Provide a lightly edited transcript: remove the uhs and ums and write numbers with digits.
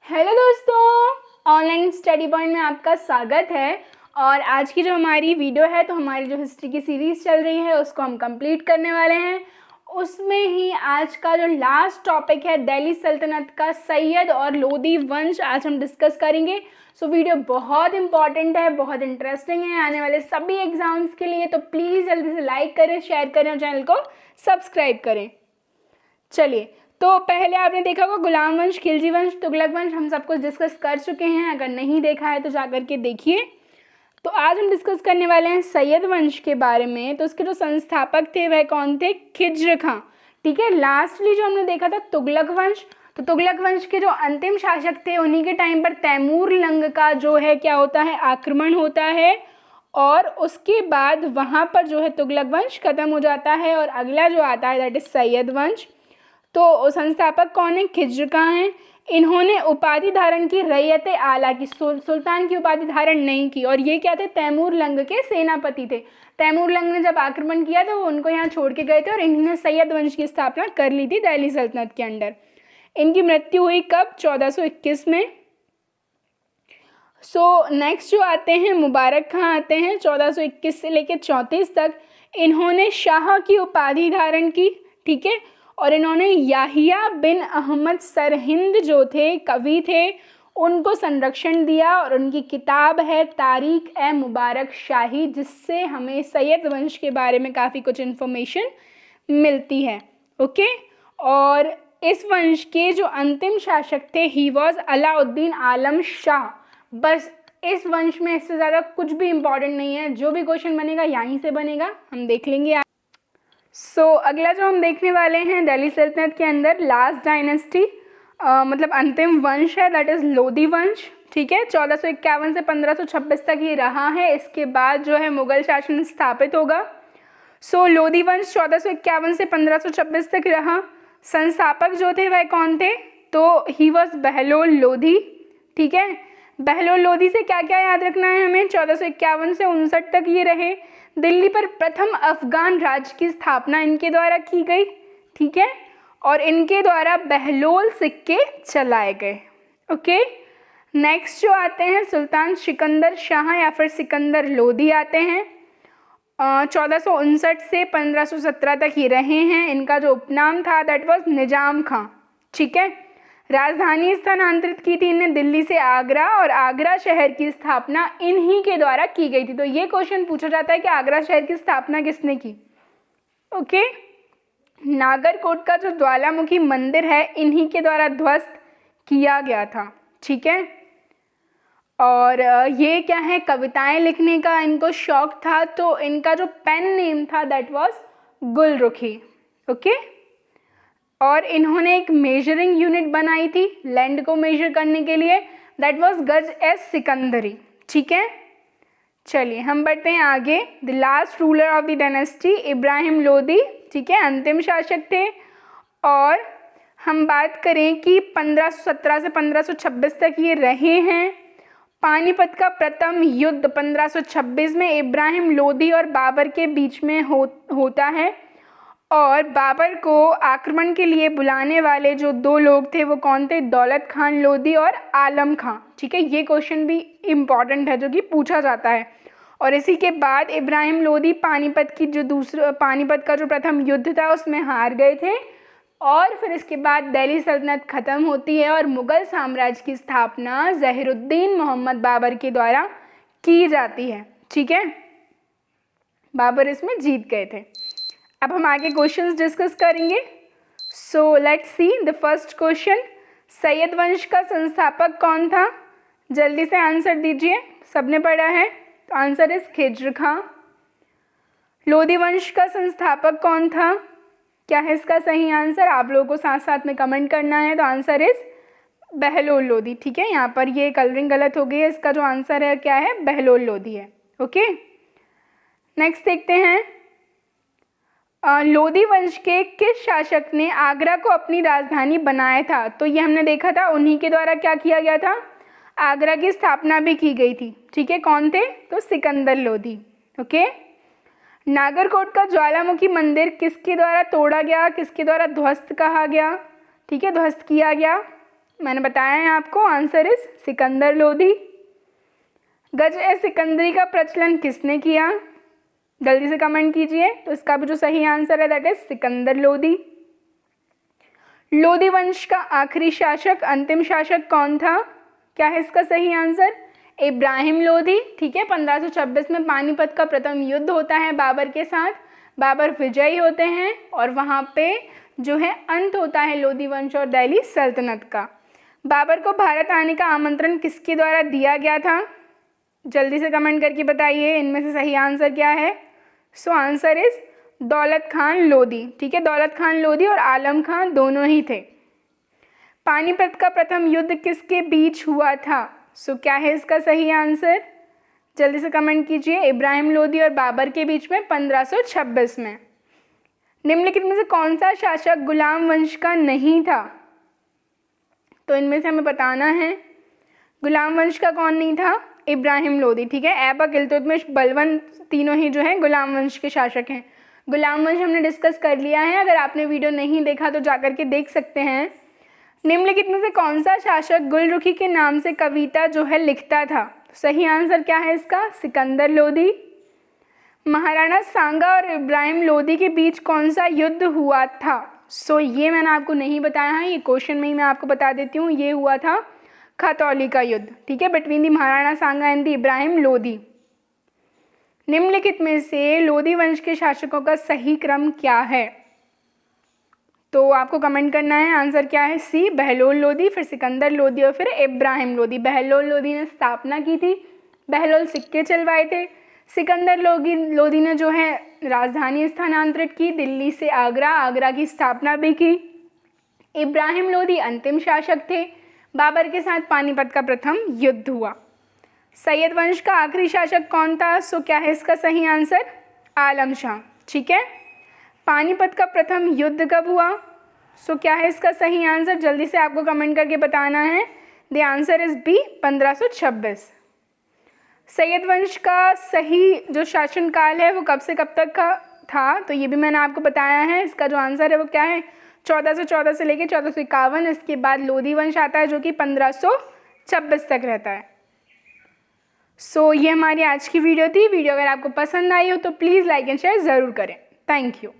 Hello दोस्तों, online study point में आपका स्वागत है। और आज की जो हमारी वीडियो है, तो हमारी जो हिस्ट्री की सीरीज़ चल रही है उसको हम कंप्लीट करने वाले हैं। उसमें ही आज का जो लास्ट टॉपिक है दिल्ली सल्तनत का सैयद और लोदी वंश, आज हम डिस्कस करेंगे। सो वीडियो बहुत इंपॉर्टेंट है, बहुत इंटरेस्टिंग है आने वाले सभी एग्जाम्स के लिए। तो प्लीज़ जल्दी से लाइक करें, शेयर करें और चैनल को सब्सक्राइब करें। चलिए, तो पहले आपने देखा होगा गुलाम वंश, खिलजी वंश, तुगलक वंश, हम सब कुछ डिस्कस कर चुके हैं। अगर नहीं देखा है तो जाकर के देखिए। तो आज हम डिस्कस करने वाले हैं सैयद वंश के बारे में। तो उसके जो संस्थापक थे वह कौन थे? खिज्र खां। ठीक है, लास्टली जो हमने देखा था तुगलक वंश। तो तुगलक वंश के जो अंतिम शासक थे उन्हीं के टाइम पर तैमूर लंग का जो है क्या होता है, आक्रमण होता है। और उसके बाद वहाँ पर जो है तुगलक वंश खत्म हो जाता है और अगला जो आता है दैट इज सैयद वंश। तो संस्थापक कौन है? खिज्र खां हैं। इन्होंने उपाधि धारण की, रैयत आला की, सुल्तान की उपाधि धारण नहीं की। और ये क्या थे? तैमूर लंग के सेनापति थे। तैमूर लंग ने जब आक्रमण किया तो वो उनको यहाँ छोड़ के गए थे और इन्होंने सैयद वंश की स्थापना कर ली थी दिल्ली सल्तनत के अंडर। इनकी मृत्यु हुई कब? 1421 में। नेक्स्ट जो आते हैं मुबारक खां आते हैं 1421 से लेकर 34 तक। इन्होंने शाह की उपाधि धारण की। ठीक है, और इन्होंने याहिया बिन अहमद सरहिंद जो थे, कवि थे, उनको संरक्षण दिया। और उनकी किताब है तारीख ए मुबारक शाही, जिससे हमें सैयद वंश के बारे में काफ़ी कुछ इन्फॉर्मेशन मिलती है। ओके, और इस वंश के जो अंतिम शासक थे ही वॉज अलाउद्दीन आलम शाह। बस इस वंश में इससे ज़्यादा कुछ भी इम्पॉर्टेंट नहीं है। जो भी क्वेश्चन बनेगा यहीं से बनेगा, हम देख लेंगे। अगला जो हम देखने वाले हैं दिल्ली सल्तनत के अंदर लास्ट डायनेस्टी, मतलब अंतिम वंश है, दैट इज़ लोदी वंश। ठीक है, 1451 से 1526 तक ये रहा है। इसके बाद जो है मुगल शासन स्थापित होगा। लोदी वंश 1451 से 1526 तक रहा। संस्थापक जो थे वह कौन थे? तो ही वॉज बहलोल लोधी। ठीक है, बहलोल लोधी से क्या क्या याद रखना है हमें? 1451 से 59 तक ये रहे। दिल्ली पर प्रथम अफगान राज्य की स्थापना इनके द्वारा की गई। ठीक है, और इनके द्वारा बहलोल सिक्के चलाए गए। ओके, नेक्स्ट जो आते हैं सुल्तान सिकंदर शाह या फिर सिकंदर लोधी आते हैं। 1459 से 1517 तक ये रहे हैं। इनका जो उपनाम था दैट वाज निजाम खां। ठीक है, राजधानी स्थानांतरित की थी इन्हें दिल्ली से आगरा, और आगरा शहर की स्थापना इन्हीं के द्वारा की गई थी। तो ये क्वेश्चन पूछा जाता है कि आगरा शहर की स्थापना किसने की? ओके, नागरकोट का जो ज्वालामुखी मंदिर है इन्हीं के द्वारा ध्वस्त किया गया था। ठीक है, और ये क्या है, कविताएं लिखने का इनको शौक था। तो इनका जो पेन नेम था दैट वाज गुलरुखी। ओके, और इन्होंने एक मेजरिंग यूनिट बनाई थी लैंड को मेजर करने के लिए, दैट वाज गज एस सिकंदरी। ठीक है, चलिए हम बढ़ते हैं आगे। The last ruler of the dynasty Ibrahim Lodi. ठीक है, अंतिम शासक थे। और हम बात करें कि 1517 से 1526 तक ये रहे हैं। पानीपत का प्रथम युद्ध 1526 में इब्राहिम लोदी और बाबर के बीच में होता है। और बाबर को आक्रमण के लिए बुलाने वाले जो दो लोग थे वो कौन थे? दौलत खान लोदी और आलम खां। ठीक है, ये क्वेश्चन भी इम्पॉर्टेंट है जो कि पूछा जाता है। और इसी के बाद इब्राहिम लोदी पानीपत का जो प्रथम युद्ध था उसमें हार गए थे। और फिर इसके बाद दिल्ली सल्तनत ख़त्म होती है और मुग़ल साम्राज्य की स्थापना ज़हीरुद्दीन मोहम्मद बाबर के द्वारा की जाती है। ठीक है, बाबर इसमें जीत गए थे। अब हम आगे क्वेश्चंस डिस्कस करेंगे। Let's see the first question. Syed वंश का संस्थापक कौन था? जल्दी से आंसर दीजिए, सबने पढ़ा है। तो आंसर इज खिज्र खां। लोदी वंश का संस्थापक कौन था? क्या है इसका सही आंसर? आप लोगों को साथ साथ में कमेंट करना है। तो आंसर इज बहलोल लोदी। ठीक है, यहाँ पर ये कलरिंग गलत हो गई है। इसका जो आंसर है क्या है? बहलोल लोदी है। ओके, नेक्स्ट देखते हैं। लोदी वंश के किस शासक ने आगरा को अपनी राजधानी बनाया था? तो ये हमने देखा था, उन्हीं के द्वारा क्या किया गया था? आगरा की स्थापना भी की गई थी। ठीक है, कौन थे? तो सिकंदर लोदी। ओके, नागरकोट का ज्वालामुखी मंदिर किसके द्वारा तोड़ा गया, किसके द्वारा ध्वस्त कहा गया? ठीक है, ध्वस्त किया गया। मैंने बताया है आपको, आंसर इज सिकंदर लोधी। गज-ए-सिकंदरी का प्रचलन किसने किया? जल्दी से कमेंट कीजिए। तो इसका भी जो सही आंसर है दैट इज सिकंदर लोधी। लोधी वंश का आखिरी शासक, अंतिम शासक कौन था? क्या है इसका सही आंसर? इब्राहिम लोधी। ठीक है, 1526 में पानीपत का प्रथम युद्ध होता है बाबर के साथ। बाबर विजयी होते हैं और वहाँ पे जो है अंत होता है लोधी वंश और दिल्ली सल्तनत का। बाबर को भारत आने का आमंत्रण किसके द्वारा दिया गया था? जल्दी से कमेंट करके बताइए इनमें से सही आंसर क्या है। सो आंसर इज दौलत खान लोधी। ठीक है, दौलत खान लोधी और आलम खान दोनों ही थे। पानीपत का प्रथम युद्ध किसके बीच हुआ था? सो क्या है इसका सही आंसर? जल्दी से कमेंट कीजिए। इब्राहिम लोधी और बाबर के बीच में 1526 में। निम्नलिखित में से कौन सा शासक गुलाम वंश का नहीं था? तो इनमें से हमें बताना है। गुलाम वंश का कौन नहीं था? इब्राहिम लोधी। ठीक है, ऐबक, इल्तुतमिश, बलबन तीनों ही जो है गुलाम वंश के शासक हैं। गुलाम वंश हमने डिस्कस कर लिया है, अगर आपने वीडियो नहीं देखा तो जाकर के देख सकते हैं। निम्नलिखित में से कौन सा शासक गुलरुखी के नाम से कविता जो है लिखता था? सही आंसर क्या है इसका? सिकंदर लोधी। महाराणा सांगा और इब्राहिम लोधी के बीच कौन सा युद्ध हुआ था? सो ये मैंने आपको नहीं बताया है, ये क्वेश्चन में ही मैं आपको बता देती हूँ। ये हुआ था खतौली का युद्ध। ठीक है, between the Maharana Sanga and the Ibrahim Lodhi. निम्नलिखित में से लोधी वंश के शासकों का सही क्रम क्या है? तो आपको कमेंट करना है। आंसर क्या है? सी, बहलोल लोधी, फिर सिकंदर लोधी और फिर इब्राहिम लोधी। बहलोल लोधी ने स्थापना की थी, बहलोल सिक्के चलवाए थे। सिकंदर लोधी ने जो है राजधानी स्थानांतरित की, दिल्ली से आगरा, आगरा की स्थापना भी की। इब्राहिम लोधी अंतिम शासक थे, बाबर के साथ पानीपत का प्रथम युद्ध हुआ। सैयद वंश का आखिरी शासक कौन था? सो क्या है इसका सही आंसर? आलम शाह। ठीक है, पानीपत का प्रथम युद्ध कब हुआ? सो क्या है इसका सही आंसर? जल्दी से आपको कमेंट करके बताना है। The answer is B, 1526। Sayyid वंश का सही जो शासनकाल है वो कब से कब तक का था? तो ये भी मैंने आपको बताया है। इसका जो आंसर है वो क्या है? 1414 से लेकर 1451। इसके बाद लोधी वंश आता है जो कि 1526 तक रहता है। सो ये हमारी आज की वीडियो थी। वीडियो अगर आपको पसंद आई हो तो प्लीज़ लाइक एंड शेयर ज़रूर करें। Thank you.